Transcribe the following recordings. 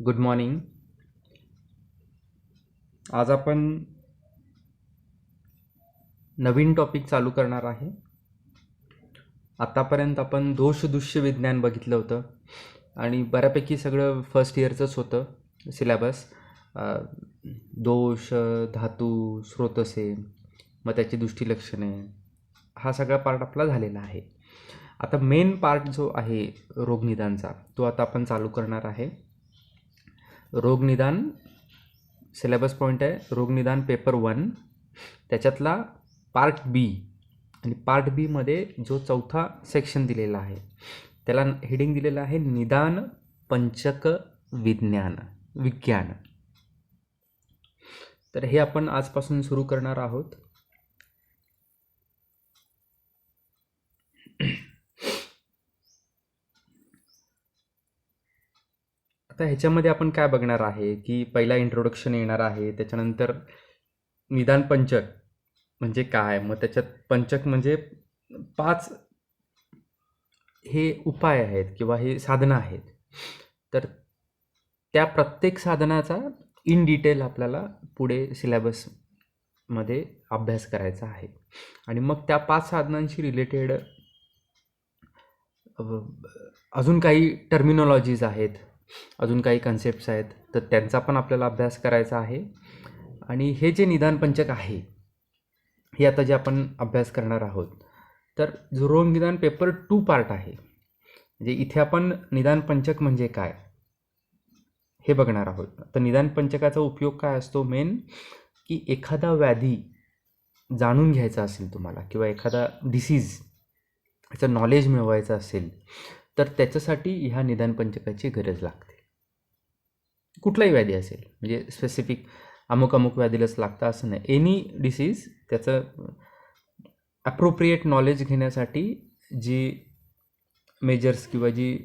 Good morning. आज आपण नवीन topic चालू करणार आहे. आतापर्यंत आपण दोष दृश्य विज्ञान बघितलं होतं आणि बऱ्यापैकी सगळं फर्स्ट इयरचंच होतं सिलेबस. दोष, धातू, स्रोतसे, मग त्याची दृष्टिलक्षणे, हा सगळा पार्ट आपला झालेला आहे. आता मेन पार्ट जो आहे रोगनिदानचा, तो आता आपण चालू करणार आहे. रोगनिदान सिलेबस पॉईंट आहे रोगनिदान पेपर 1, त्याच्यातला पार्ट बी. आणि पार्ट बीमध्ये जो चौथा सेक्शन दिलेला आहे त्याला हेडिंग दिलेलं आहे निदान पंचक विज्ञान. तर हे आपण आजपासून सुरू करणार आहोत. आता ह्याच्यामध्ये आपण काय बघणार आहे की पहिला इंट्रोडक्शन येणार आहे, त्याच्यानंतर निदान पंचक म्हणजे काय, मग त्याच्यात पंचक म्हणजे 5 हे उपाय आहेत किंवा हे साधनं आहेत. तर त्या प्रत्येक साधनाचा इन डिटेल आपल्याला पुढे सिलेबसमध्ये अभ्यास करायचा आहे. आणि मग त्या 5 साधनांशी रिलेटेड अजून काही टर्मिनॉलॉजीज आहेत, अजून काही कन्सेप्ट्स आहेत, तर त्यांचा पण आपल्याला अभ्यास करायचा आहे. आणि हे जे निदान पंचक आहे हे आता जे आपण अभ्यास करणार आहोत, तर जो रोगनिदान पेपर 2 पार्ट आहे, म्हणजे इथे आपण निदान पंचक म्हणजे काय हे बघणार आहोत. तर निदान पंचकाचा उपयोग काय असतो मेन, की एखादा व्याधी जाणून घ्यायचा असेल तुम्हाला किंवा एखादा डिसीज याचं नॉलेज मिळवायचं असेल तर त्याच्यासाठी ह्या निदान पंचकाची गरज लागते. कुठलाही व्याधी असेल, म्हणजे स्पेसिफिक अमुक व्याधीलाच लागतं असं नाही. एनी डिसीज त्याचं ॲप्रोप्रिएट नॉलेज घेण्यासाठी जी मेजर्स किंवा जी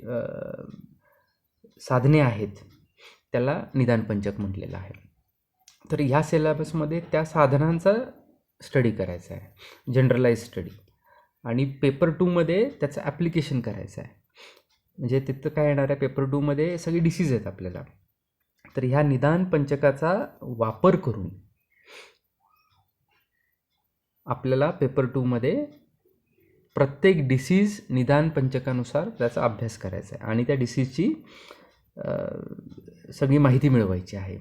साधने आहेत त्याला निदान पंचक म्हटलेलं आहे. तर ह्या सिलेबसमध्ये त्या साधनांचा स्टडी करायचा आहे, जनरलाइज स्टडी. आणि पेपर 2मध्ये त्याचं ॲप्लिकेशन करायचं आहे. म्हणजे तिथं काय येणार आहे, पेपर 2मध्ये सगळी डिसीज आहेत आपल्याला. तर ह्या निदान पंचकाचा वापर करून आपल्याला पेपर 2मध्ये प्रत्येक डिसीज निदान पंचकानुसार त्याचा अभ्यास करायचा आहे आणि त्या डिसीजची सगळी माहिती मिळवायची आहे.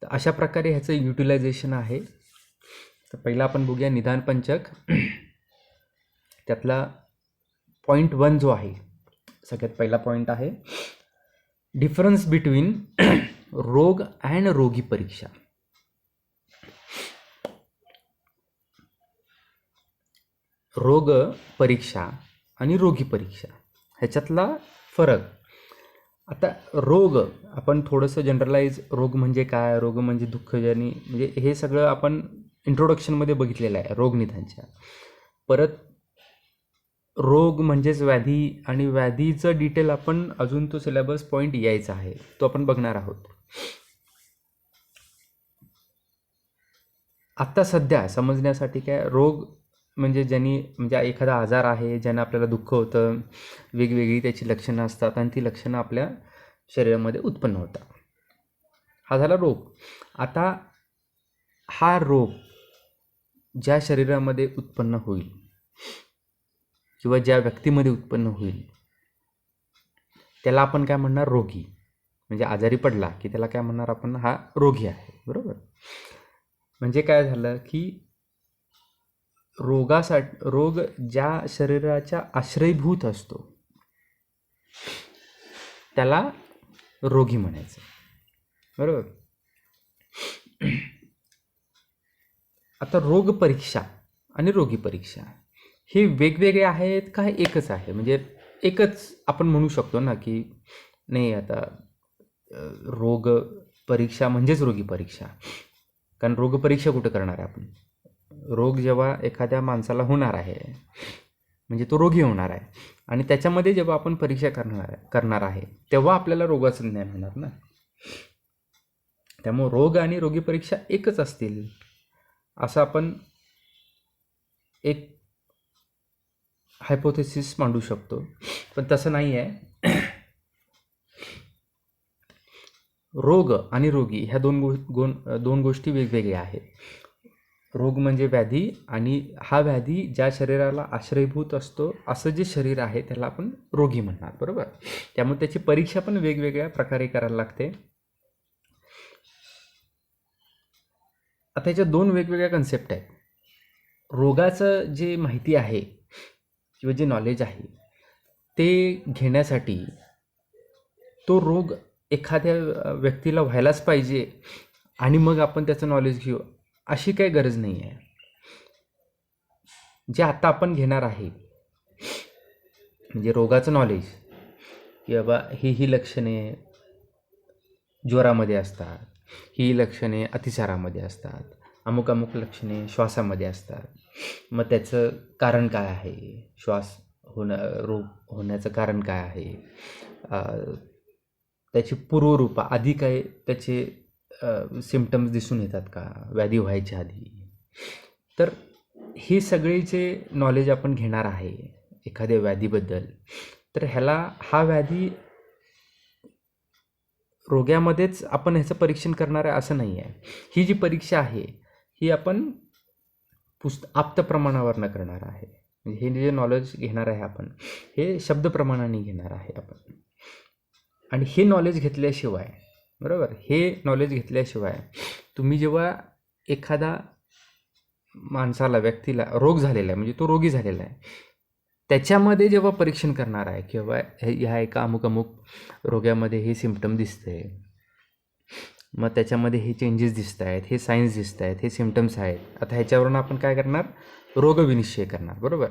तर अशा प्रकारे ह्याचं युटिलायझेशन आहे. तर पहिला आपण बघूया निदान पंचक. त्यातला पॉईंट 1 जो आहे, सगळ्यात पहिला पॉईंट आहे डिफरन्स बिटवीन रोग अँड रोगी परीक्षा. रोग परीक्षा आणि रोगी परीक्षा ह्याच्यातला फरक. आता रोग आपण थोडंसं जनरलाइज, रोग म्हणजे काय, रोग म्हणजे दुःखजनी, म्हणजे हे सगळं आपण इंट्रोडक्शनमध्ये बघितलेलं आहे रोगनिदानच्या. परत रोग म्हणजेच व्याधी, आणि व्याधीचं डिटेल आपण अजून तो सिलेबस पॉईंट यायचा आहे, तो आपण बघणार आहोत. आत्ता सध्या समजण्यासाठी काय, रोग म्हणजे म्हणजे एखादा आजार आहे ज्यानं आपल्याला दुःख होतं, वेगवेगळी त्याची लक्षणं असतात आणि ती लक्षणं आपल्या शरीरामध्ये उत्पन्न होतात, हा झाला रोग. आता हा रोग ज्या शरीरामध्ये उत्पन्न होईल किंवा ज्या व्यक्तीमध्ये उत्पन्न होईल त्याला आपण काय म्हणणार, रोगी. म्हणजे आजारी पडला की त्याला काय म्हणणार आपण, हा रोगी आहे, बरोबर. म्हणजे काय झालं की रोग ज्या शरीराच्या आश्रयभूत असतो त्याला रोगी म्हणायचं, बरोबर. आता रोग परीक्षा आणि रोगी परीक्षा हे वेगवेगळे आहेत का एकच आहे, म्हणजे एकच आपण म्हणू शकतो ना की नाही, आता रोग परीक्षा म्हणजेच रोगी परीक्षा. कारण रोग परीक्षा कुठं करणार आहे आपण, रोग जेव्हा एखाद्या माणसाला होणार आहे म्हणजे तो रोगी होणार आहे आणि त्याच्यामध्ये जेव्हा आपण परीक्षा करणार आहे तेव्हा आपल्याला रोगाचं ज्ञान होणार ना. त्यामुळे रोग आणि रोगी परीक्षा एकच असतील असं आपण एक हायपोथेसिस मांडू शकतो, पण तसं नाही आहे. रोग आणि रोगी ह्या दोन गोष्टी वेगवेगळ्या आहेत. रोग म्हणजे व्याधी, आणि हा व्याधी ज्या शरीराला आश्रयभूत असतो असं जे शरीर आहे त्याला आपण रोगी म्हणणार, बरोबर. त्यामुळे त्याची परीक्षा पण वेगवेगळ्या प्रकारे करायला लागते. आता याच्या दोन वेगवेगळ्या कन्सेप्ट आहेत. रोगाचं जे माहिती आहे किंवा जे नॉलेज आहे ते घेण्यासाठी तो रोग एखाद्या व्यक्तीला व्हायलाच पाहिजे आणि मग आपण त्याचं नॉलेज घेऊ अशी काही गरज नाही आहे. जे आता आपण घेणार आहे म्हणजे रोगाचं नॉलेज, की बाबा ही लक्षणे ज्वरामध्ये असतात, ही लक्षणे अतिसारामध्ये असतात, अमुक अमुक लक्षणे श्वासामध्ये असतात. मग त्याचं कारण काय आहे, श्वास रोग होण्याचं कारण काय आहे, त्याची पूर्वरूपा आधी काय त्याचे सिम्पटम्स दिसून येतात का व्याधी व्हायच्या आधी. तर हे सगळे जे नॉलेज आपण घेणार आहे एखाद्या व्याधीबद्दल, तर हा व्याधी रोग्यामध्येच आपण ह्याचं परीक्षण करणार आहे असं नाही आहे. ही जी परीक्षा आहे ही आपण आप्त प्रमाणावरनं करणार आहे. म्हणजे हे जे नॉलेज घेणार आहे आपण हे शब्द प्रमाणाने घेणार आहे आपण. आणि हे नॉलेज घेतल्याशिवाय, बरोबर, हे नॉलेज घेतल्याशिवाय तुम्ही जेव्हा एखादा माणसाला, व्यक्तीला रोग झालेला आहे म्हणजे तो रोगी झालेला आहे त्याच्यामध्ये जेव्हा परीक्षण करणार आहे किंवा ह्या एका अमुक रोगामध्ये हे सिम्पटम दिसते, मग त्याच्यामध्ये हे चेंजेस दिसत आहेत, हे सायन्स दिसत आहेत, हे सिम्पटम्स आहेत, आता ह्याच्यावरून आपण काय करणार, रोगविनिश्चय करणार, बरोबर.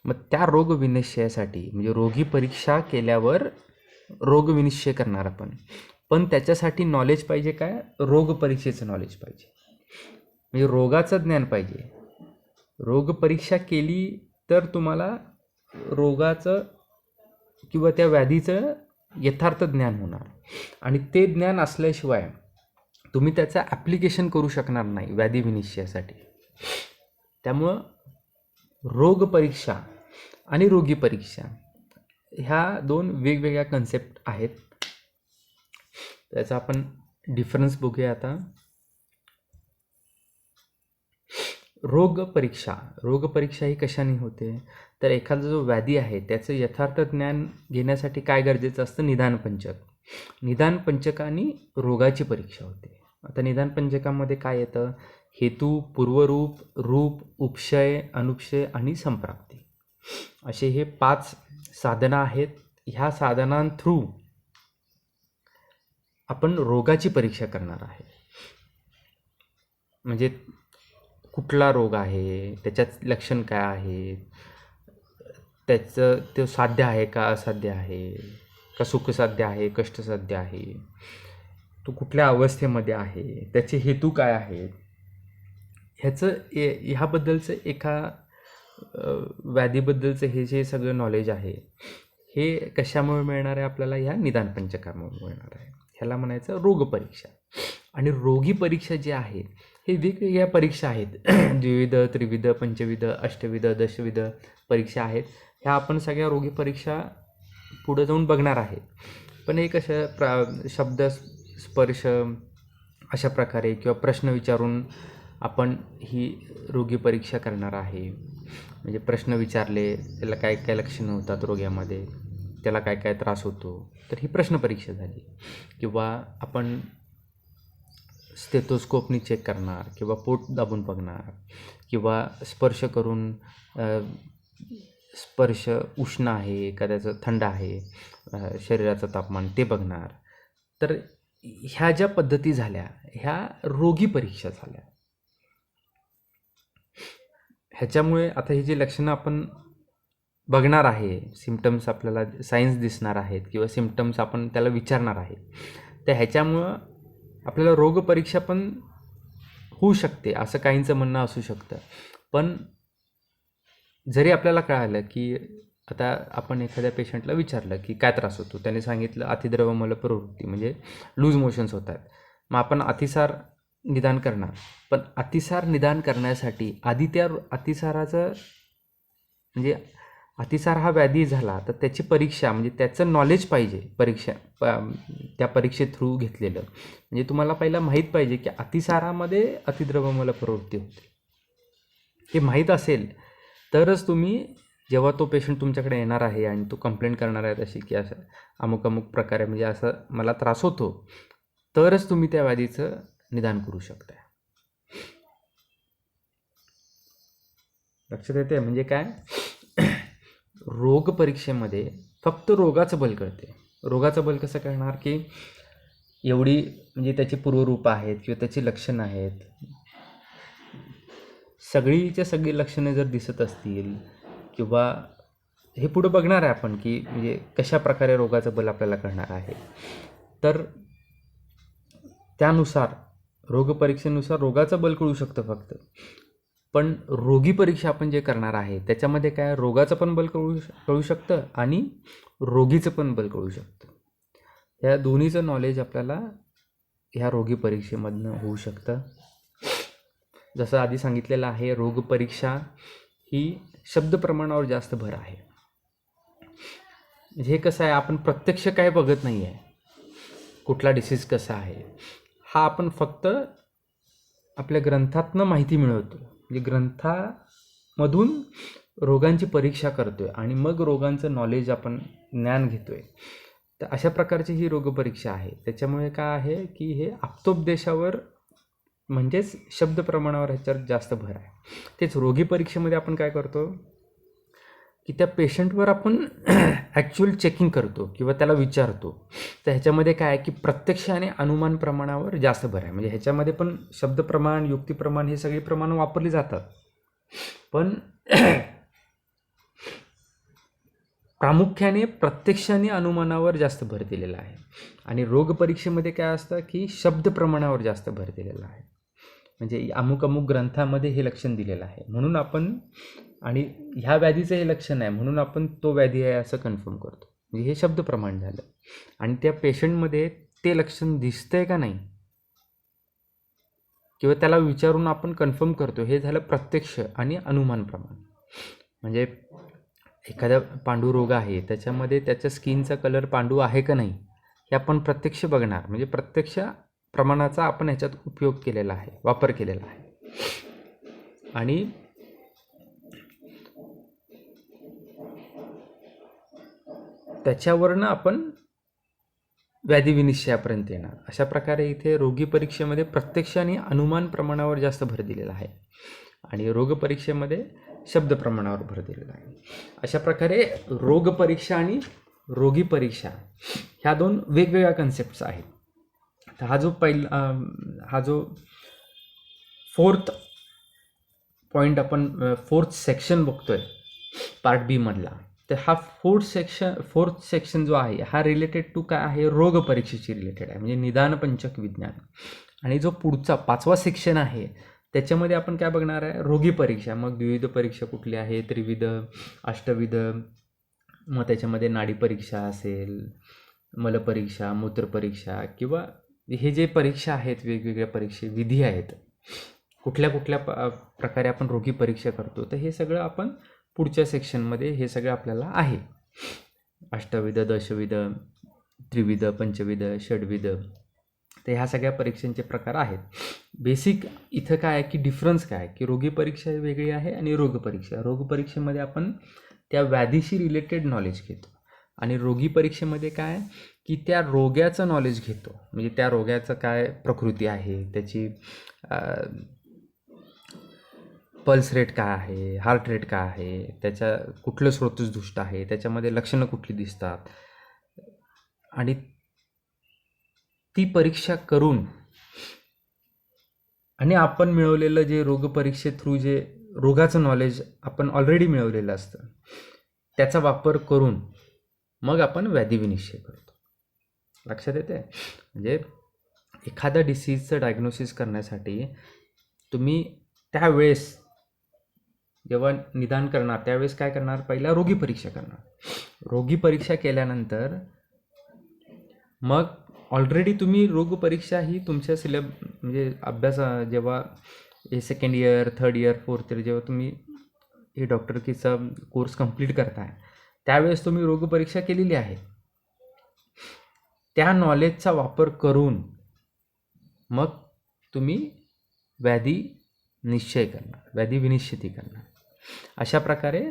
मग त्या रोगविनिश्चयासाठी म्हणजे रोगी परीक्षा केल्यावर रोगविनिश्चय करणार आपण. पण त्याच्यासाठी नॉलेज पाहिजे, काय, रोगपरीक्षेचं नॉलेज पाहिजे, म्हणजे रोगाचं ज्ञान पाहिजे. रोगपरीक्षा केली तर तुम्हाला रोगाचं किंवा त्या व्याधीचं यथार्थ ज्ञान होणार, आणि ते ज्ञान असल्याशिवाय तुम्ही त्याचं ॲप्लिकेशन करू शकणार नाही व्याधी विनिश्चयासाठी. त्यामुळं रोगपरीक्षा आणि रोगी परीक्षा ह्या दोन वेगवेगळ्या कन्सेप्ट आहेत. त्याचा आपण डिफरन्स बघूया आता. रोगपरीक्षा ही कशाने होते, तर एखादा जो व्याधी आहे त्याचं यथार्थ ज्ञान घेण्यासाठी काय गरजेचं असतं, निदानपंचक आणि रोगाची परीक्षा होते. आता निदानपंचकामध्ये काय येतं, हेतू, पूर्वरूप, रूप, उपशय, अनुपशय आणि संप्राप्ती असे हे 5 साधनं आहेत. ह्या साधनांथ्रू आपण रोगाची परीक्षा करणार आहे. म्हणजे कुठला रोग आहे, त्याच्यात लक्षण काय आहे, त्याचं ते साध्य आहे का असाध्य आहे, का सुखसाध्य आहे, कष्टसाध्य आहे, तो कुठल्या अवस्थेमध्ये आहे, त्याचे हेतू काय आहेत, ह्याबद्दलचं एका व्याधीबद्दलचं हे जे सगळं नॉलेज आहे हे कशामुळे मिळणार आहे आपल्याला, ह्या निदानपंचकामुळे मिळणार आहे. ह्याला म्हणायचं रोगपरीक्षा. आणि रोगी परीक्षा जी आहे हे वेगवेगळ्या परीक्षा आहेत. द्विविध, त्रिविध, पंचविध, अष्टविध, दशविध परीक्षा आहेत. ह्या आपण सगळ्या रोगी परीक्षा पुढं जाऊन बघणार आहे. पण हे कसं शब्द स्पर्श अशा प्रकारे किंवा प्रश्न विचारून आपण ही रोगी परीक्षा करणार आहे. म्हणजे प्रश्न विचारले, त्याला काय काय लक्षणं होतात रोग्यामध्ये, त्याला काय काय त्रास होतो, तर ही प्रश्न परीक्षा झाली. किंवा आपण स्टेथोस्कोपनी चेक करणार किंवा पोट दाबून बघणार किंवा स्पर्श करून स्पर्श उष्ण आहे का त्याचं थंड आहे, शरीराचं तापमान ते बघणार. तर ह्या ज्या पद्धती झाल्या ह्या रोगी परीक्षा झाल्या. ह्याच्यामुळे आता ही जी लक्षणं आपण बघणार आहे, सिम्पटम्स आपल्याला सायन्स दिसणार आहेत किंवा सिम्पटम्स आपण त्याला विचारणार आहे, तर ह्याच्यामुळं आपल्याला रोगपरीक्षा पण होऊ शकते असं काहींचं म्हणणं असू शकतं. पण जरी आपल्याला कळालं की आता आपण एखाद्या पेशंटला विचारलं की काय त्रास होतो, त्याने सांगितलं अतिद्रव मलप्रवृत्ती म्हणजे लूज मोशन्स होतात, मग आपण अतिसार निदान करणार. पण अतिसार निदान करण्यासाठी आधी त्या अतिसाराचं म्हणजे अतिसार हा व्याधी झाला तर त्याची परीक्षा म्हणजे त्याचं नॉलेज पाहिजे, त्या परीक्षे थ्रू घेतलेलं. म्हणजे तुम्हाला पहिला माहीत पाहिजे की अतिसारामध्ये अतिद्रव्यमल प्रवृत्ती होते. हे माहीत असेल तरच तुम्ही, जेव्हा तो पेशंट तुमच्याकडे येणार आहे आणि तो कंप्लेंट करणार आहे तशी की असं अमुक अमुक प्रकारे म्हणजे असं मला त्रास होतो, तरच तुम्ही त्या व्याधीचं निदान करू शकता. लक्षात येते? म्हणजे काय, रोग परीक्षेमध्ये फक्त रोगाचं बल कळते. रोगाचं बल कसं कळणार की एवढी म्हणजे त्याची पूर्वरूप आहेत किंवा त्याची लक्षणं आहेत, सगळी लक्षणं जर दिसत असतील किंवा हे पुढं बघणार आहे आपण की म्हणजे कशा प्रकारे रोगाचं बल आपल्याला कळणार आहे, तर त्यानुसार रोगपरीक्षेनुसार रोगाचं बल कळू शकतं फक्त. पण रोगी परीक्षा आपण जे करणार आहे त्याच्यामध्ये काय, रोगाचं पण बल कळू शकतं आणि रोगीचं पण बल कळू शकतं. या दोन्हीचं नॉलेज आपल्याला ह्या रोगी परीक्षेमधनं होऊ शकतं. जसं आधी सांगितलेलं आहे, रोगपरीक्षा ही शब्द प्रमाणावर जास्त भर आहे. हे कसं आहे, आपण प्रत्यक्ष काय बघत नाही आहे, कुठला डिसीज कसा आहे, हा आपण फक्त आपल्या ग्रंथातनं माहिती मिळवतो. म्हणजे ग्रंथामधून रोगांची परीक्षा करतोय आणि मग रोगांचं नॉलेज आपण ज्ञान घेतोय. तर अशा प्रकारची ही रोगपरीक्षा आहे. त्याच्यामुळे काय आहे की हे आप्तोपदेशावर म्हणजेच शब्द प्रमाणावर ह्याच्यावर जास्त भर आहे. तेच रोगी परीक्षेमध्ये आपण काय करतो की त्या पेशंटवर आपण ॲक्च्युअल चेकिंग करतो किंवा त्याला विचारतो. तर ह्याच्यामध्ये काय आहे की प्रत्यक्ष आणि अनुमान प्रमाणावर जास्त भर आहे. म्हणजे ह्याच्यामध्ये पण शब्द प्रमाण, युक्ती प्रमाण हे सगळी प्रमाणं वापरली जातात, पण प्रामुख्याने प्रत्यक्ष आणि अनुमानावर जास्त भर दिलेला आहे. आणि रोग परीक्षेमध्ये काय असतं की शब्द प्रमाणावर जास्त भर दिलेला आहे. म्हणजे अमुक अमुक ग्रंथामध्ये हे लक्षण दिलेलं आहे म्हणून आपण, आणि ह्या व्याधीचं हे लक्षण आहे म्हणून आपण तो व्याधी आहे असं कन्फर्म करतो. म्हणजे हे शब्द प्रमाण झालं. आणि त्या पेशंटमध्ये ते लक्षण दिसतंय का नाही किंवा त्याला विचारून आपण कन्फर्म करतो, हे झालं प्रत्यक्ष आणि अनुमान प्रमाण. म्हणजे एखादा पांडू रोग आहे त्याच्यामध्ये त्याच्या स्किनचा कलर पांडू आहे का नाही हे आपण प्रत्यक्ष बघणार. म्हणजे प्रत्यक्ष प्रमाणाचा आपण ह्याच्यात उपयोग केलेला आहे, वापर केलेला आहे. आणि त्याच्यावरनं आपण व्याधी विनिश्चयापर्यंत येणार. अशा प्रकारे इथे रोगी परीक्षेमध्ये प्रत्यक्ष आणि अनुमान प्रमाणावर जास्त भर दिलेला आहे आणि रोगपरीक्षेमध्ये शब्द प्रमाणावर भर दिलेला आहे. अशा प्रकारे रोगपरीक्षा आणि रोगी परीक्षा ह्या दोन वेगवेगळ्या कन्सेप्ट्स आहेत. तर हा जो फोर्थ पॉईंट आपण फोर्थ सेक्शन बघतोय पार्ट बी मधला, तर हा फोर्थ सेक्शन जो आहे हा रिलेटेड टू काय आहे, रोग परीक्षेशी रिलेटेड आहे, म्हणजे निदान पंचक विज्ञान. आणि जो पुढचा 5वा सेक्शन आहे त्याच्यामध्ये आपण काय बघणार आहे, रोगी परीक्षा. मग द्विविध परीक्षा कुठली आहे, त्रिविध, अष्टविध, मग त्याच्यामध्ये नाडी परीक्षा असेल, मलपरीक्षा, मूत्रपरीक्षा, किंवा हे जे परीक्षा आहेत वेगवेगळ्या परीक्षा विधी आहेत, कुठल्या प्रकारे आपण रोगी परीक्षा करतो, तर हे सगळं आपण पुढच्या सेक्शनमध्ये हे सगळं आपल्याला आहे. अष्टविध, दशविध, त्रिविध, पंचविध, षडविध, तर ह्या सगळ्या परीक्षांचे प्रकार आहेत. बेसिक इथं काय आहे की डिफरन्स काय आहे की रोगी परीक्षा वेगळी आहे आणि रोगपरीक्षेमध्ये आपण त्या व्याधीशी रिलेटेड नॉलेज घेतो आणि रोगी परीक्षेमध्ये काय की त्या रोग्याचं नॉलेज घेतो. म्हणजे त्या रोग्याचं काय प्रकृती आहे, त्याची पल्स रेट काय आहे, हार्ट रेट काय आहे, त्याच्या कुठलं स्रोतदुष्ट आहे, त्याच्यामध्ये लक्षणं कुठली दिसतात, आणि ती परीक्षा करून आणि आपण मिळवलेलं जे रोगपरीक्षे थ्रू जे रोगाचं नॉलेज आपण ऑलरेडी मिळवलेलं असतं त्याचा वापर करून मग आपण व्याधी विनिश्चय करतो. लक्षात येते? म्हणजे एखाद्या डिसीजचं डायग्नोसिस करण्यासाठी तुम्ही त्यावेळेस जेव्हा निदान करणार त्यावेळेस काय करणार, पहिला रोगी परीक्षा करणार. रोगी परीक्षा केल्यानंतर मग ऑलरेडी तुम्ही रोगपरीक्षा ही तुमच्या म्हणजे अभ्यास जेव्हा हे second year, third year, fourth year जेव्हा तुम्ही हे डॉक्टरकीचा कोर्स कंप्लीट करताय त्यावेळेस तुम्ही रोगपरीक्षा केलेली आहे. त्या नॉलेजचा वापर करून मग तुम्ही व्याधी निश्चय करणार, व्याधी विनिश्चिती करणार. अशा प्रकारे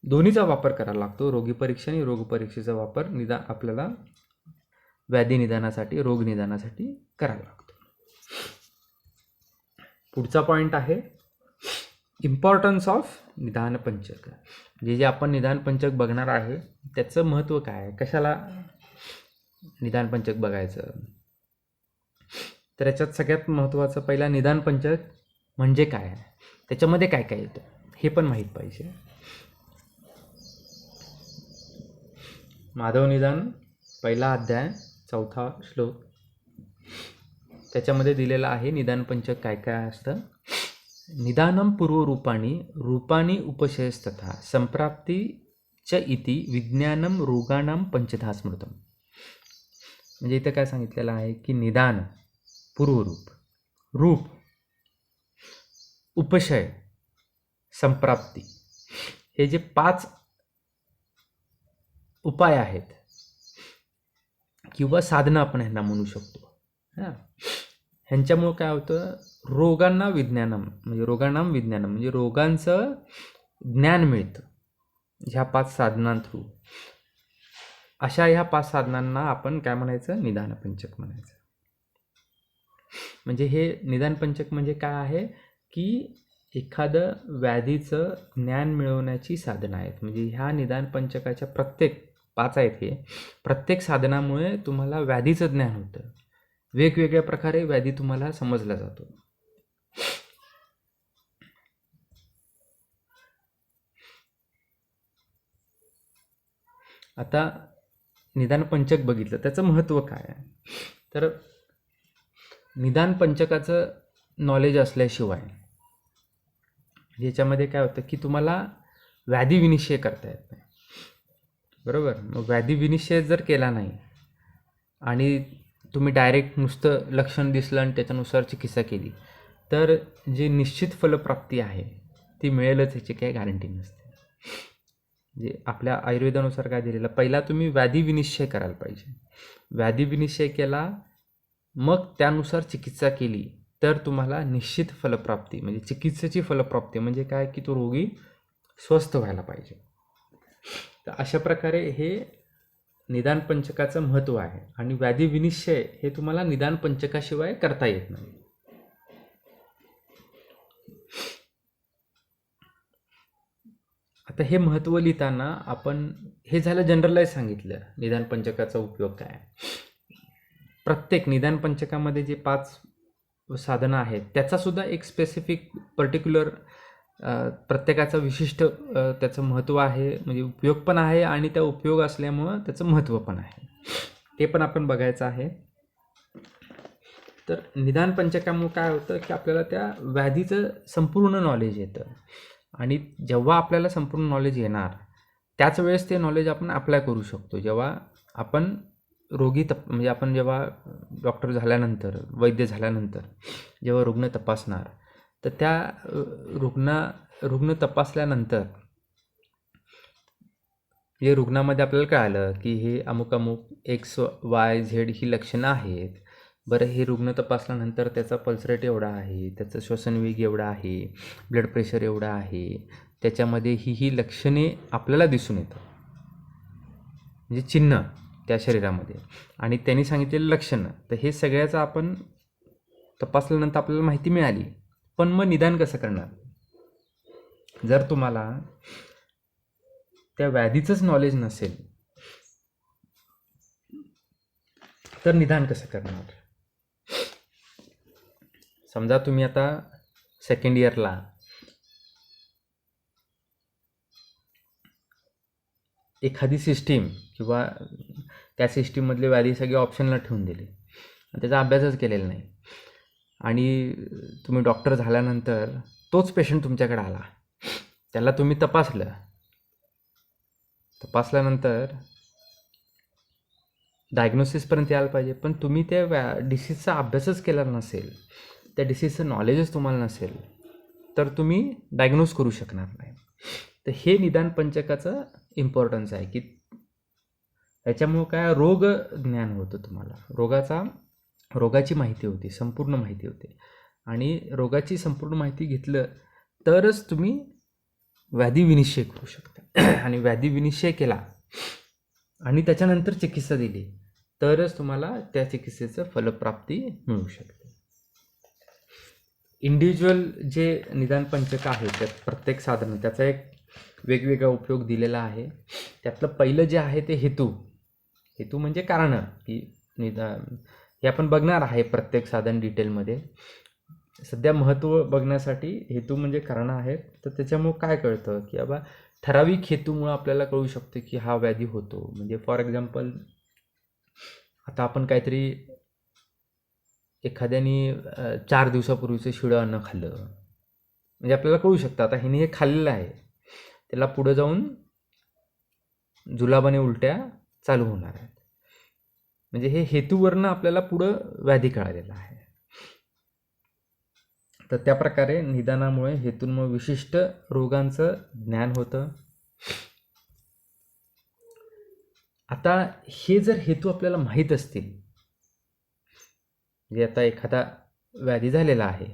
दोन्हीचा वापर करायला लागतो. रोगीपरीक्षा आणि रोगपरीक्षेचा वापर आपल्याला व्याधी निदानासाठी, रोग निदानासाठी करायला लागतो. पुढचा पॉईंट आहे इम्पॉर्टन्स ऑफ निदान पंचक. जे आपण निदान पंचक बघणार आहे त्याचं महत्त्व काय आहे, कशाला निदान पंचक बघायचं. तर याच्यात सगळ्यात महत्त्वाचं पहिला निदान पंचक म्हणजे काय आहे, त्याच्यामध्ये काय काय येतं हे पण माहीत पाहिजे. माधव निदान पहिला अध्याय 4था श्लोक, त्याच्यामध्ये दिलेला आहे निदान पंचक काय काय असतं. निदानम पूर्वरूपाणी रूपाणी उपशयस्तथा संप्राप्ती च इति विज्ञानम रोगाणाम पंचधा स्मृतम. म्हणजे इथं काय सांगितलेलं आहे की निदान, पूर्वरूप, रूप, उपशय, संप्राप्ती हे जे 5 उपाय आहेत किंवा साधनं आपण ह्यांना म्हणू शकतो. ह्यांच्यामुळं काय होतं, रोगांना विज्ञानम म्हणजे रोगाणाम विज्ञानम म्हणजे रोगांचं ज्ञान मिळतं ह्या 5 साधनां थ्रू. अशा ह्या 5 साधनांना आपण काय म्हणायचं, निदान पंचक म्हणायचं. म्हणजे हे निदान पंचक म्हणजे काय आहे की एखादं व्याधीचं ज्ञान मिळवण्याची साधनं आहेत. म्हणजे ह्या निदान पंचकाच्या प्रत्येक 5 आहेत हे, प्रत्येक साधनामुळे तुम्हाला व्याधीचं ज्ञान होतं. वेगवेगळ्या प्रकारे व्याधी तुम्हाला समजला जातो. आता निदान पंचक बघितलं त्याचं महत्त्व काय आहे, तर निदान पंचकाचं नॉलेज असल्याशिवाय याच्यामध्ये काय होतं की तुम्हाला व्याधी विनिश्चय करता येत नाही. बरोबर. मग व्याधी विनिश्चय जर केला नाही आणि तुम्ही डायरेक्ट नुसतं लक्षण दिसलं आणि त्याच्यानुसार चिकित्सा केली तर जी निश्चित फलप्राप्ती आहे ती मिळेलच ह्याची काही गॅरंटी नसते. जे आपल्या आयुर्वेदानुसार काय दिलेलं, पहिला तुम्ही व्याधी विनिश्चय करायला पाहिजे. व्याधी विनिश्चय केला मग त्यानुसार चिकित्सा केली तर तुम्हाला निश्चित फलप्राप्ती म्हणजे चिकित्सेची फलप्राप्ती म्हणजे काय की तो रोगी स्वस्थ व्हायला पाहिजे. तर अशा प्रकारे हे निदान पंचकाचं महत्त्व आहे. आणि व्याधी विनिश्चय हे तुम्हाला निदान पंचकाशिवाय करता येत नाही. आता हे महत्त्व लिहिताना आपण हे झालं जनरलाइज सांगितलं निदान पंचकाचा उपयोग काय. प्रत्येक निदान पंचकामध्ये जे 5 साधनं आहेत त्याचासुद्धा एक स्पेसिफिक पर्टिक्युलर प्रत्येकाचं विशिष्ट त्याचं महत्त्व आहे, म्हणजे उपयोग पण आहे आणि त्या उपयोग असल्यामुळं त्याचं महत्त्व पण आहे. ते पण आपण बघायचं आहे. तर निदान पंचकामुळे काय होतं की आपल्याला त्या व्याधीचं संपूर्ण नॉलेज येतं. आणि जेव्हा आपल्याला संपूर्ण नॉलेज येणार त्याच वेळेस ते नॉलेज आपण अप्लाय करू शकतो. जेव्हा आपण म्हणजे आपण जेव्हा डॉक्टर झाल्यानंतर, वैद्य झाल्यानंतर जेव्हा रुग्ण तपासणार तर त्या रुग्ण तपासल्यानंतर हे रुग्णामध्ये आपल्याला कळालं की हे अमुक XYZ ही लक्षणं आहेत. बरं, हे रुग्ण तपासल्यानंतर त्याचा पल्स रेट एवढा आहे, त्याचं श्वसनवेग एवढा आहे, ब्लड प्रेशर एवढा आहे, त्याच्यामध्ये ही लक्षणे आपल्याला दिसून येतं म्हणजे चिन्ह त्या शरीरामध्ये आणि त्यांनी सांगितलेलं लक्षणं. तर हे सगळ्याचं आपण तपासल्यानंतर आपल्याला माहिती मिळाली. पण मग निदान कसं करणार, जर तुम्हाला त्या व्याधीचंच नॉलेज नसेल तर निदान कसं करणार. समजा तुम्ही आता सेकंड इयरला एखादी सिस्टीम किंवा त्या सिस्टीममधले व्याधी सगळे ऑप्शनला ठेवून दिले आणि त्याचा अभ्यासच केलेला नाही आणि तुम्ही डॉक्टर झाल्यानंतर तोच पेशंट तुमच्याकडे आला, त्याला तुम्ही तपासल्यानंतर डायग्नोसिसपर्यंत यायला पाहिजे, पण तुम्ही त्या डिसीजचा अभ्यासच केला नसेल, त्या डिसीजचं नॉलेजच तुम्हाला नसेल तर तुम्ही डायग्नोज करू शकणार नाही. तर हे निदान पंचकाचं इम्पॉर्टन्स आहे की याच्यामुळं काय रोग ज्ञान होतं तुम्हाला, रोगाची माहिती होती, संपूर्ण माहिती होते. आणि रोगाची संपूर्ण माहिती घेतलं तरच तुम्ही व्याधी विनिश्चय करू शकता. आणि व्याधी विनिश्चय केला आणि त्याच्यानंतर चिकित्सा दिली तरच तुम्हाला त्या चिकित्सेचं फलप्राप्ती मिळू शकते. इंडिव्हिज्युअल जे निदान पंचक आहे त्यात प्रत्येक साधन त्याचा एक वेगवेगळा उपयोग दिलेला आहे. त्यातलं पहिलं जे आहे ते हेतू म्हणजे कारणं, की निदान हे आपण बघणार आहे प्रत्येक साधन डिटेलमध्ये. सध्या महत्त्व बघण्यासाठी हेतू म्हणजे कारणं आहेत. तर त्याच्यामुळं काय कळतं की बाबा ठराविक हेतूमुळं आपल्याला कळू शकते की हा व्याधी होतो. म्हणजे फॉर एक्झाम्पल आता आपण काहीतरी एखाद्याने 4 दिवसापूर्वीचं शिळं अन्न खाल्लं, म्हणजे आपल्याला कळू शकतं आता हिने हे खाल्लेलं आहे, त्याला पुढं जाऊन जुलाबाने उलट्या चालू होणार आहेत. म्हणजे हे हेतूवरनं आपल्याला पुढं व्याधी कळालेला आहे. तर त्या प्रकारे निदानामुळे हेतूंमुळे विशिष्ट रोगांचं ज्ञान होतं. आता हे जर हेतू आपल्याला माहीत असतील, म्हणजे आता एखादा व्याधी झालेला आहे,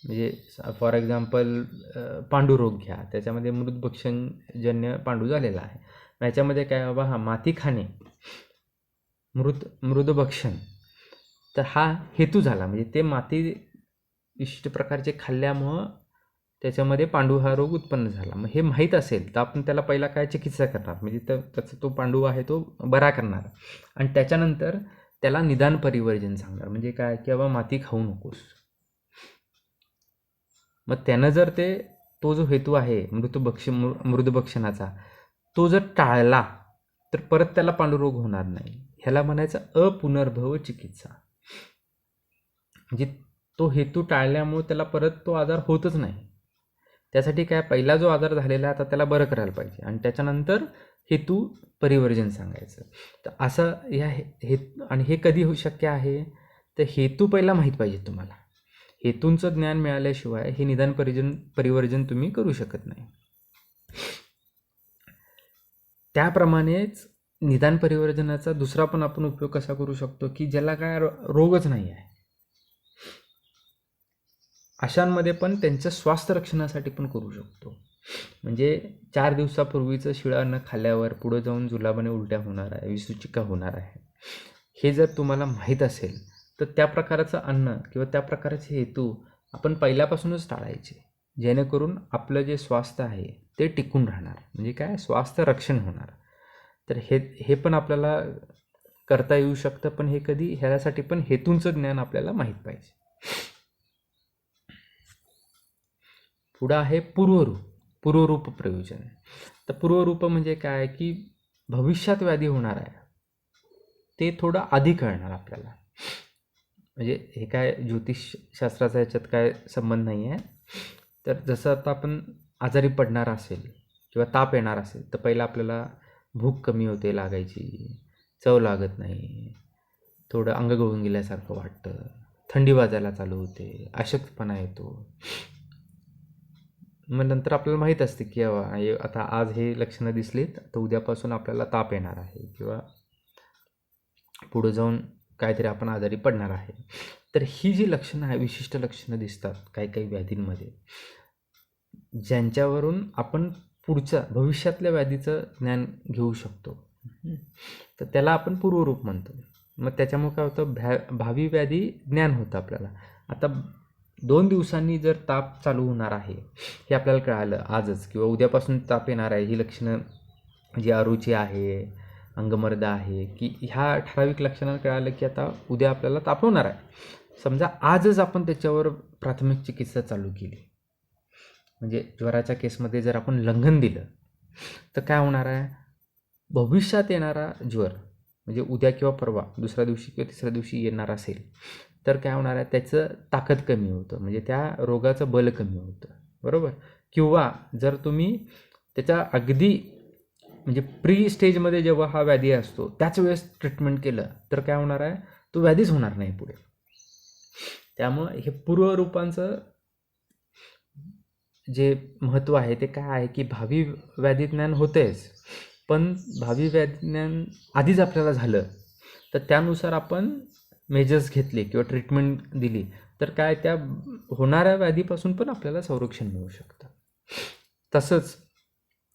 म्हणजे फॉर एक्झाम्पल पांडुरोग घ्या, त्याच्यामध्ये मृतभक्षणजन्य पांडू झालेला आहे. याच्यामध्ये काय बाबा हा माती खाणे, मृदभक्षण, तर हा हेतू झाला. म्हणजे ते माती विशिष्ट प्रकारचे खाल्ल्यामुळं त्याच्यामध्ये पांडू हा रोग उत्पन्न झाला. मग हे माहीत असेल तर आपण त्याला पहिला काय चिकित्सा करणार, म्हणजे त्याचा तो पांडू आहे तो बरा करणार आणि त्याच्यानंतर त्याला निदान परिवर्जन सांगणार. म्हणजे काय की बाबा माती खाऊ नकोस. मग त्यानं जर तो जो हेतू आहे मृदभक्षणाचा तो जर टाळला तर परत त्याला पांडुरोग होणार नाही. ह्याला म्हणायचं अपुनर्भव चिकित्सा. म्हणजे तो हेतू टाळल्यामुळे त्याला परत तो आजार होतच नाही. त्यासाठी काय पहिला जो आजार झालेला आहे आता त्याला बरं करायला पाहिजे आणि त्याच्यानंतर हेतू परिवर्जन सांगायचं. तर असं आणि हे कधी होऊ शक्य आहे तर हेतू पहिला माहीत पाहिजे तुम्हाला. हेतूंचं ज्ञान मिळाल्याशिवाय हे निदान परिवर्जन तुम्ही करू शकत नाही. त्याप्रमाणेच निदान परिवर्जनाचा दुसरा पण आपण उपयोग कसा करू शकतो की ज्याला काय रोगच नाही आहे, अशांमध्ये पण त्यांच्या स्वास्थ्य रक्षणासाठी पण करू शकतो. म्हणजे 4 दिवसापूर्वीचं शिळं अन्न खाल्ल्यावर पुढं जाऊन जुलाबाने उलट्या होणार आहे, विसूचिका होणार आहे, हे जर तुम्हाला माहीत असेल तर त्या प्रकारचं अन्न किंवा त्या प्रकारचे हेतू आपण पहिल्यापासूनच टाळायचे, जेणेकरून आपलं जे स्वास्थ्य आहे ते टिकून राहणार. म्हणजे काय स्वास्थ्य रक्षण होणार. तर हे पण आपल्याला करता येऊ शकतं. पण हे कधी ह्यासाठी पण हेतूंचं ज्ञान आपल्याला माहीत पाहिजे. पुढं आहे पूर्वरूप प्रयोजन. तर पूर्वरूप म्हणजे काय की भविष्यात व्याधी होणार आहे ते थोडं आधी कळणार आपल्याला. म्हणजे हे काय ज्योतिषशास्त्राचा याच्यात काय संबंध नाही आहे. तर जसं आता आपण आजारी पडणार असेल किंवा ताप येणार असेल तर पहिला आपल्याला भूक कमी होते लागायची, चव लागत नाही, थोडं अंग गळून गेल्यासारखं वाटतं, थंडी वाजायला चालू होते, अशक्तपणा येतो. मग नंतर आपल्याला माहीत असते की आता आज हे लक्षणं दिसलीत तर उद्यापासून आपल्याला ताप येणार आहे किंवा पुढं जाऊन काहीतरी आपण आजारी पडणार आहे. तर ही जी लक्षणं आहे, विशिष्ट लक्षणं दिसतात काही व्याधींमध्ये, ज्यांच्यावरून आपण पुढच्या भविष्यातल्या व्याधीचं ज्ञान घेऊ शकतो, तर त्याला आपण पूर्वरूप म्हणतो. मग त्याच्यामुळे काय होतं, भावी व्याधी ज्ञान होतं आपल्याला. आता 2 दिवसांनी जर ताप चालू होणार आहे हे आपल्याला कळालं आजच, किंवा उद्यापासून ताप येणार आहे, ही लक्षणं जी अरुची आहे, अंगमर्द आहे, की ह्या ठराविक लक्षणांना कळालं की आता उद्या आपल्याला ताप होणार आहे. समजा आजच आपण त्याच्यावर प्राथमिक चिकित्सा चालू केली, म्हणजे ज्वराच्या केसमध्ये जर आपण लंघन दिलं तर काय होणार आहे, भविष्यात येणारा ज्वर म्हणजे उद्या किंवा परवा दुसऱ्या दिवशी किंवा तिसऱ्या दिवशी येणार असेल तर काय होणार आहे, त्याचं ताकद कमी होतं, म्हणजे त्या रोगाचं बल कमी होतं, बरोबर. किंवा जर तुम्ही त्याच्या अगदी म्हणजे प्री स्टेजमध्ये जेव्हा हा व्याधी असतो त्याच वेळेस ट्रीटमेंट केलं तर काय होणार आहे, तो व्याधीच होणार नाही पुढे. त्यामुळं हे पूर्वरूपांचं जे महत्त्व आहे ते काय आहे की भावी व्याधी ज्ञान होतेच, पण भावी व्याधी ज्ञान आधीच आपल्याला झालं तर त्यानुसार आपण मेजर्स घेतले किंवा ट्रीटमेंट दिली तर काय त्या होणाऱ्या व्याधीपासून पण आपल्याला संरक्षण मिळू शकतं. तसंच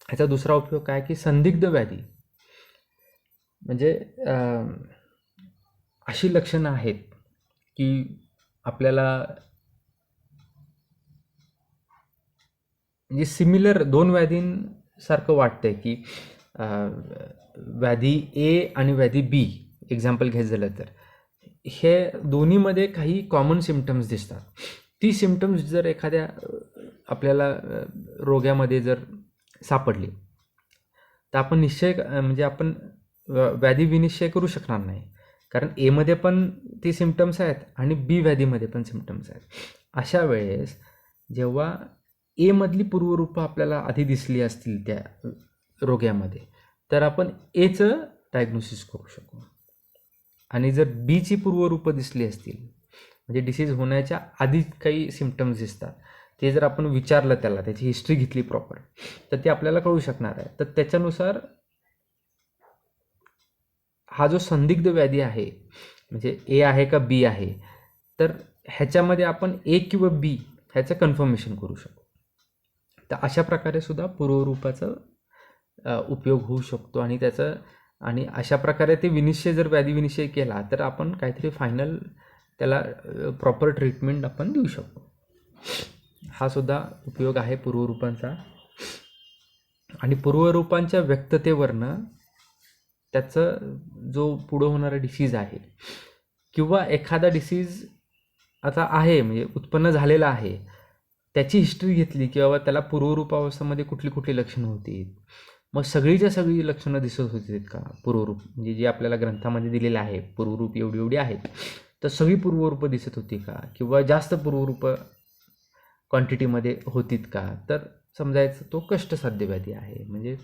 ह्याचा दुसरा उपयोग काय की संदिग्ध व्याधी म्हणजे अशी लक्षणं आहेत की आपल्याला म्हणजे सिमिलर दोन व्याधींसारखं वाटतंय की व्याधी ए आणि व्याधी बी एक्झाम्पल घ्यायचं झालं तर हे दोन्हीमध्ये काही कॉमन सिम्पटम्स दिसतात. ती सिम्पटम्स जर एखाद्या आपल्याला रोग्यामध्ये जर सापडली तर आपण निश्चय म्हणजे आपण व्याधी विनिश्चय करू शकणार नाही, कारण एमध्ये पण ती सिम्पटम्स आहेत आणि बी व्याधीमध्ये पण सिम्पटम्स आहेत. अशा वेळेस जेव्हा एमधली पूर्वरूपं आपल्याला आधी दिसली असतील त्या रोग्यामध्ये तर आपण एचं डायग्नोसिस करू शकू, आणि जर बीची पूर्वरूपं दिसली असतील म्हणजे डिसीज होण्याच्या आधी काही सिम्पटम्स दिसतात ते जर आपण विचारलं त्याला, त्याची हिस्ट्री घेतली प्रॉपर, तर ते आपल्याला कळू शकणार आहे. तर त्याच्यानुसार हा जो संदिग्ध व्याधी आहे म्हणजे ए आहे का बी आहे तर ह्याच्यामध्ये आपण ए किंवा बी ह्याचं कन्फर्मेशन करू शकतो. तर अशा प्रकारे सुद्धा पूर्वरूपाचा उपयोग होऊ शकतो आणि त्याचं आणि अशा प्रकारे ते विनिश्चय जर व्याधी विनिश्चय केला तर आपण काहीतरी फायनल त्याला प्रॉपर ट्रीटमेंट आपण देऊ शकतो. हा सुद्धा उपयोग आहे पूर्वरूपांचा. आणि पूर्वरूपांच्या व्यक्ततेवरनं त्याचं जो पुढं होणारा डिसीज आहे किंवा एखादा डिसीज आता आहे म्हणजे उत्पन्न झालेला आहे त्याची हिस्ट्री घेतली की बाबा त्याला पूर्वरूपावस्थेमध्ये कुठली कुठली लक्षणं होती, मग सगळीच्या सगळी लक्षणं दिसत होती का पूर्वरूप म्हणजे जे आपल्याला ग्रंथामध्ये दिलेलं आहे पूर्वरूप एवढी एवढी आहेत तर सगळी पूर्वरूपं दिसत होती का किंवा जास्त पूर्वरूपं क्वांटिटीमध्ये होतीत का, तर समजायचं तो कष्टसाध्य व्याधी आहे म्हणजे,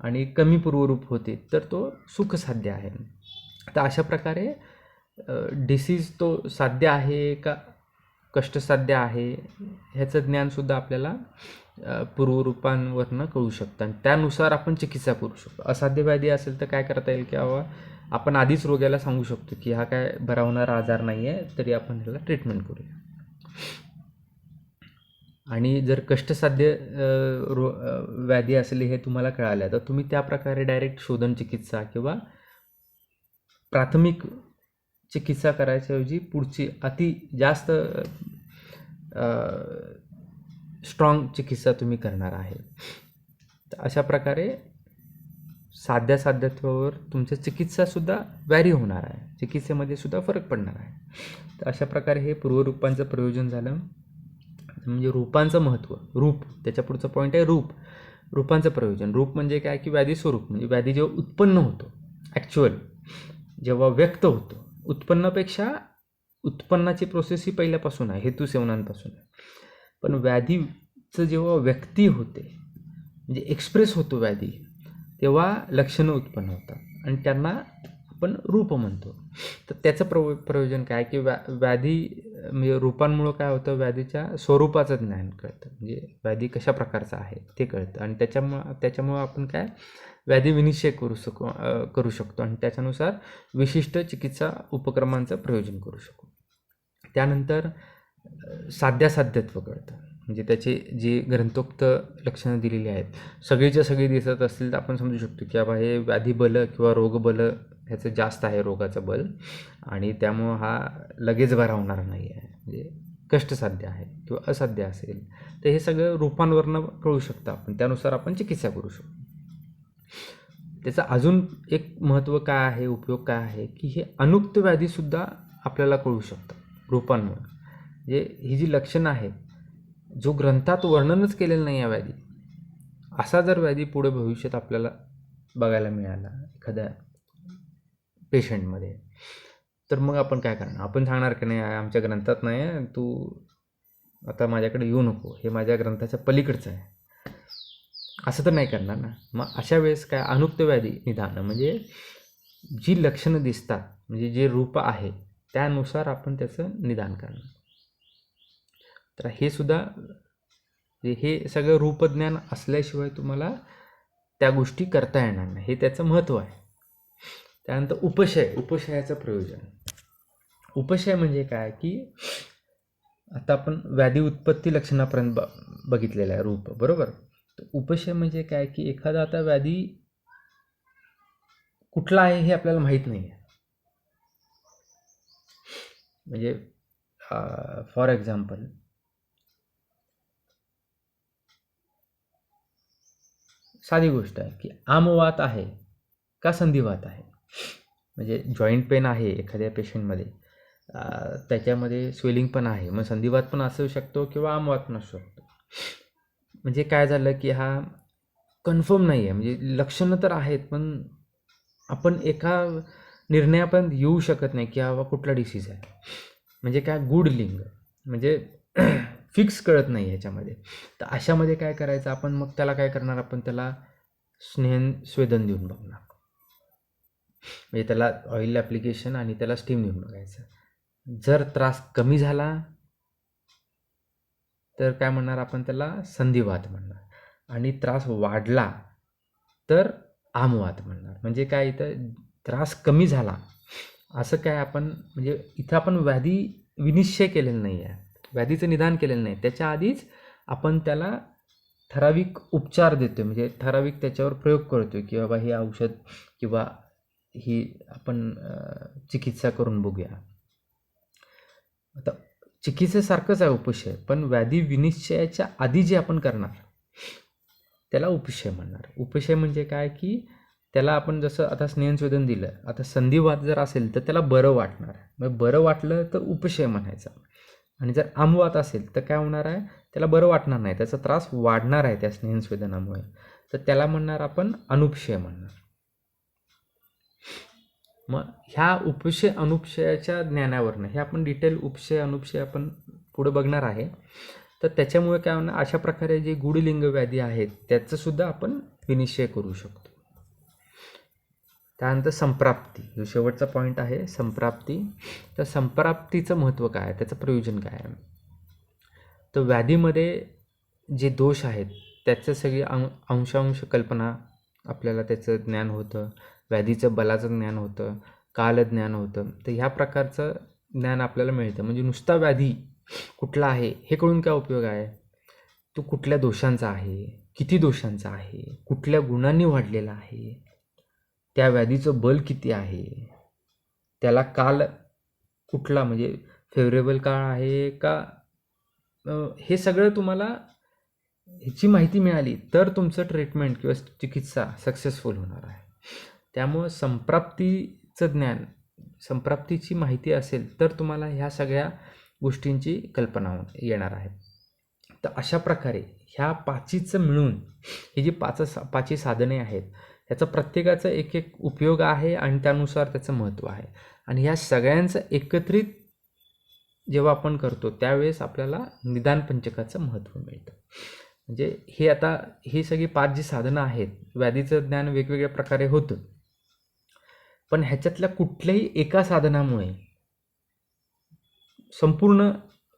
आणि कमी पूर्वरूप होते तर तो सुखसाध्य आहे. तर अशा प्रकारे डिसीज तो साध्य आहे का कष्टसाध्य आहे ह्याचं ज्ञानसुद्धा आपल्याला पूर्वरूपांवरनं कळू शकतं आणि त्यानुसार आपण चिकित्सा करू शकतो. असाध्य व्याधी असेल तर काय करता येईल की बाबा आपण आधीच रोग्याला सांगू शकतो की हा काय बरा होणारा आजार नाही आहे तरी आपण ह्याला ट्रीटमेंट करूया. आणि जर कष्टसाध्य व्याधी असेल हे तुम्हाला कळालं तर तुम्ही त्या प्रकारे डायरेक्ट शोधन चिकित्सा किंवा प्राथमिक चिकित्सा करायच्याऐवजी पुढची अति जास्त स्ट्रॉंग चिकित्सा तुम्ही करणार आहे. तर अशा प्रकारे साध्यासाध्यत्वावर तुमच्या चिकित्सासुद्धा व्हॅरी होणार आहे, चिकित्सेमध्ये सुद्धा फरक पडणार आहे. तर अशा प्रकारे हे पूर्वरूपांचं प्रयोजन झालं. म्हणजे रूपांचं महत्त्व, रूप त्याच्या पुढचा पॉईंट आहे रूपांचं प्रयोजन. रूप म्हणजे काय की व्याधी स्वरूप म्हणजे व्याधी जेव्हा उत्पन्न होतो ॲक्च्युअल जेव्हा व्यक्त होतो, उत्पन्नापेक्षा उत्पन्नाची प्रोसेस ही पहिल्यापासून आहे, हेतू सेवनांपासून आहे. पण व्याधीचं जेव्हा व्यक्ती होते म्हणजे एक्सप्रेस होतो व्याधी तेव्हा लक्षणं उत्पन्न होतात आणि त्यांना आपण रूप म्हणतो. तर त्याचं प्रयोजन काय की व्याधी म्हणजे रूपांमुळं काय होतं, व्याधीच्या स्वरूपाचं ज्ञान कळतं म्हणजे व्याधी कशा प्रकारचा आहे ते कळतं आणि त्याच्यामुळं आपण काय व्याधी विनिश्चय करू शकतो आणि त्याच्यानुसार विशिष्ट चिकित्सा उपक्रमांचं प्रयोजन करू शकतो. त्यानंतर साध्यासाध्यत्व कळतं म्हणजे त्याचे जे ग्रंथोक्त लक्षणं दिलेली आहेत सगळीच्या सगळी दिसत असतील तर आपण समजू शकतो की बाबा हे व्याधी बल किंवा रोगबल ह्याचं जास्त आहे रोगाचं बल आणि त्यामुळं हा लगेच बरा होणार नाही आहे म्हणजे कष्टसाध्य आहे किंवा असाध्य असेल तर हे सगळं रूपांवरनं कळू शकतं आपण, त्यानुसार आपण चिकित्सा करू शकतो. त्याचं अजून एक महत्त्व काय आहे, उपयोग काय आहे की हे अनुक्त व्याधीसुद्धा आपल्याला कळू शकतं रूपांमुळे. म्हणजे ही जी लक्षणं आहेत जो ग्रंथात वर्णनच केलेलं नाही आहे व्याधी, असा जर व्याधी पुढे भविष्यात आपल्याला बघायला मिळाला एखाद्या पेशंटमध्ये तर मग आपण काय करणार, आपण सांगणार की नाही आमच्या ग्रंथात नाही आहे, तू आता माझ्याकडे येऊ नको, हे माझ्या ग्रंथाच्या पलीकडचं आहे, असं तर नाही करणार ना. मग अशा वेळेस काय अनुक्त व्याधी निदान म्हणजे जी लक्षणं दिसतात म्हणजे जे रूप आहे त्यानुसार आपण त्याचं निदान करणार. तर हे सुद्धा हे सगळं रूपज्ञान असल्याशिवाय तुम्हाला त्या गोष्टी करता येणार नाही, हे त्याचं महत्त्व आहे. त्यानंतर उपशयाचं प्रयोजन. उपशय म्हणजे काय की आता आपण व्याधी उत्पत्ती लक्षणापर्यंत बघितलेलं आहे रूप, बरोबर. तर उपशय म्हणजे काय की एखादा आता व्याधी कुठला आहे हे आपल्याला माहीत नाही आहे. म्हणजे फॉर एक्झाम्पल साधी गोष्ट आहे की आमवात आहे का संधिवात आहे. म्हणजे जॉईंट पेन आहे एखाद्या पेशंटमध्ये, त्याच्यामध्ये स्वेलिंग पण आहे, मग संधिवात पण असू शकतो किंवा आमवात पण असू शकतो. म्हणजे काय झालं की हा कन्फर्म नाही आहे, म्हणजे लक्षणं तर आहेत पण आपण एका निर्णयापर्यंत येऊ शकत नाही की हा कुठला डिसीज आहे. म्हणजे काय गुड लिंग म्हणजे फिक्स कळत नाही ह्याच्यामध्ये. तर अशामध्ये काय करायचं आपण, मग त्याला काय करणार, आपण त्याला स्वेदन देऊन बघणार. म्हणजे त्याला ऑइल ॲप्लिकेशन आणि त्याला स्टीम देऊन बघायचं. जर त्रास कमी झाला तर काय म्हणणार आपण, त्याला संधिवात म्हणणार. आणि त्रास वाढला तर आमवात म्हणणार. म्हणजे काय, इथं त्रास कमी झाला असं काय आपण, म्हणजे इथं आपण व्याधी विनिश्चय केलेलं नाही आहे, व्याधीचं निदान केलेलं नाही. त्याच्या आधीच आपण त्याला ठराविक उपचार देतो, म्हणजे ठराविक त्याच्यावर प्रयोग करतो की बाबा हे औषध किंवा ही आपण चिकित्सा करून बघूया. आता चिकित्सेसारखंच आहे उपशय, पण व्याधी विनिश्चयाच्या आधी जे आपण करणार त्याला उपशय म्हणणार. उपशय म्हणजे काय की त्याला आपण जसं आता स्नेहस्वेदन दिलं, आता संधिवात जर असेल तर त्याला बरं वाटणार, मग बरं वाटलं तर उपशय म्हणायचा. आणि जर आमवात असेल तर काय होणार आहे, त्याला बरं वाटणार नाही, त्याचा त्रास वाढणार आहे त्या स्नेहस्वेदनामुळे, तर त्याला म्हणणार आपण अनुपशय म्हणणार. मग ह्या उपशय अनुपशयाच्या ज्ञानावरनं हे आपण डिटेल उपशय अनुपशय आपण पुढे बघणार आहे. तर त्याच्यामुळे काय होणार, अशा प्रकारे जे गुढलिंग व्याधी आहेत त्याचंसुद्धा आपण विनिश्चय करू शकतो. त्यानंतर संप्राप्ती, जो शेवटचा पॉईंट आहे संप्राप्ती. तर संप्राप्तीचं महत्त्व काय आहे, त्याचं प्रयोजन काय आहे. तर व्याधीमध्ये जे दोष आहेत त्याचं सगळी अंशांश कल्पना आपल्याला त्याचं ज्ञान होतं, व्याधीचं बलाचं ज्ञान होतं, कालज्ञान होतं. तर ह्या प्रकारचं ज्ञान आपल्याला मिळतं. म्हणजे नुसता व्याधी कुठला आहे हे कळून काय उपयोग आहे, तो कुठल्या दोषांचा आहे, किती दोषांचा आहे, कुठल्या गुणांनी वाढलेला आहे, त्या व्याधीचं बल किती आहे, त्याला काल कुठला म्हणजे फेवरेबल काळ आहे का, हे सगळं तुम्हाला ह्याची माहिती मिळाली तर तुमचं ट्रीटमेंट किंवा चिकित्सा सक्सेसफुल होणार आहे. त्यामुळं संप्राप्तीचं ज्ञान, संप्राप्तीची माहिती असेल तर तुम्हाला ह्या सगळ्या गोष्टींची कल्पना येणार आहे. तर अशा प्रकारे ह्या पाचीचं मिळून ही जी पाची साधने आहेत ह्याचं प्रत्येकाचं एक एक उपयोग आहे आणि त्यानुसार त्याचं महत्त्व आहे. आणि ह्या सगळ्यांचं एकत्रित जेव्हा आपण करतो त्यावेळेस आपल्याला निदान पंचकाचं महत्त्व मिळतं. म्हणजे हे आता ही सगळी 5 जी साधनं आहेत, व्याधीचं ज्ञान वेगवेगळ्या प्रकारे होतं, पण ह्याच्यातल्या कुठल्याही एका साधनामुळे संपूर्ण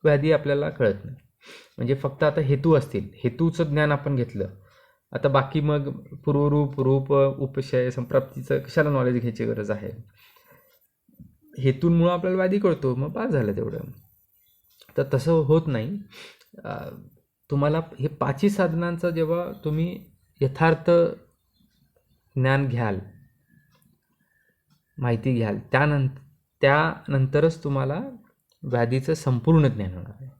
व्याधी आपल्याला कळत नाही. म्हणजे फक्त आता हेतू असतील, हेतूचं ज्ञान आपण घेतलं, आता बाकी मग पूर्वरूप, रूप, उपशय, संप्राप्तीचं कशाला नॉलेज घ्यायची गरज आहे. हेतूंमुळं आपल्याला व्याधी कळतो, मग पास झालं तेवढं. तर तसं होत नाही. तुम्हाला हे पाचही साधनांचं जेव्हा तुम्ही यथार्थ ज्ञान घ्याल, माहिती घ्याल, त्यानंतरच तुम्हाला व्याधीचं संपूर्ण ज्ञान होणार आहे.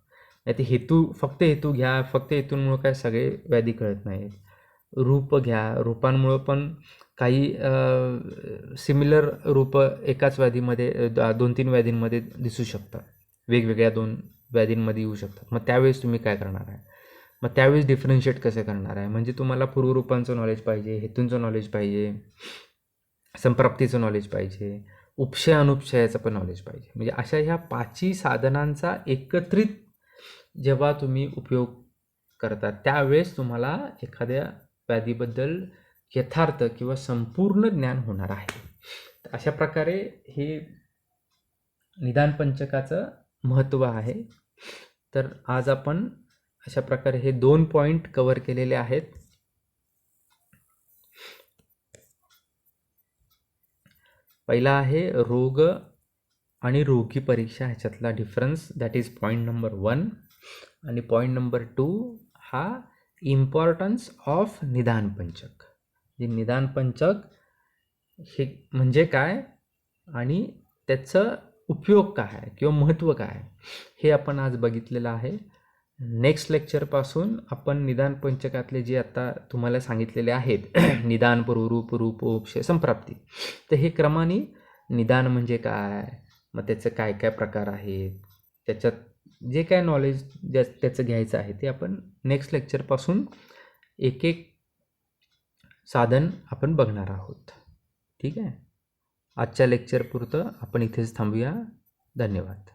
नाही ते फक्त हेतू घ्या, फक्त हेतूंमुळं काय सगळे व्याधी कळत नाहीत. रूप घ्या, रूपांमुळं पण काही सिमिलर रूप एकाच व्याधीमध्ये 2-3 व्याधींमध्ये दिसू शकतात, वेगवेगळ्या 2 व्याधींमध्ये येऊ शकतात. मग त्यावेळेस तुम्ही काय करणार आहे, मग त्यावेळेस डिफरन्शिएट कसं करणार आहे. म्हणजे तुम्हाला पूर्वरूपांचं नॉलेज पाहिजे, हेतूंचं नॉलेज पाहिजे, संप्राप्तीचं नॉलेज पाहिजे, उपशय अनुपशयाचं पण नॉलेज पाहिजे. म्हणजे अशा ह्या 5ही साधनांचा एकत्रित जेव्हा तुम्ही उपयोग करता त्यावेळेस तुम्हाला एखाद्या व्याधीबद्दल यथार्थ किंवा संपूर्ण ज्ञान होणार आहे. तर अशा प्रकारे हे निदान पंचकाचं महत्त्व आहे. तर आज आपण अशा प्रकारे हे 2 पॉईंट कव्हर केलेले आहेत. पहिला आहे रोग आणि रोगी परीक्षा ह्याच्यातला difference, that is point number 1. आणि पॉईंट नंबर 2 हा इम्पॉर्टन्स ऑफ निदानपंचक. जे निदानपंचक हे म्हणजे काय आणि त्याचं उपयोग काय आहे किंवा महत्त्व काय आहे हे आपण आज बघितलेलं आहे. नेक्स्ट लेक्चरपासून आपण निदानपंचकातले जे आता तुम्हाला सांगितलेले आहेत निदान, पूर्वरूप, रूप, उपशय, संप्राप्ती, तर हे क्रमाने निदान म्हणजे काय, मग त्याचं काय काय प्रकार आहेत, त्याच्यात जे काय नॉलेज त्याचं घ्यायचं आहे ते आपण नेक्स्ट लेक्चरपासून एक एक साधन आपण बघणार आहोत. ठीक आहे. आजच्या लेक्चरपुरतं आपण इथेच थांबूया. धन्यवाद.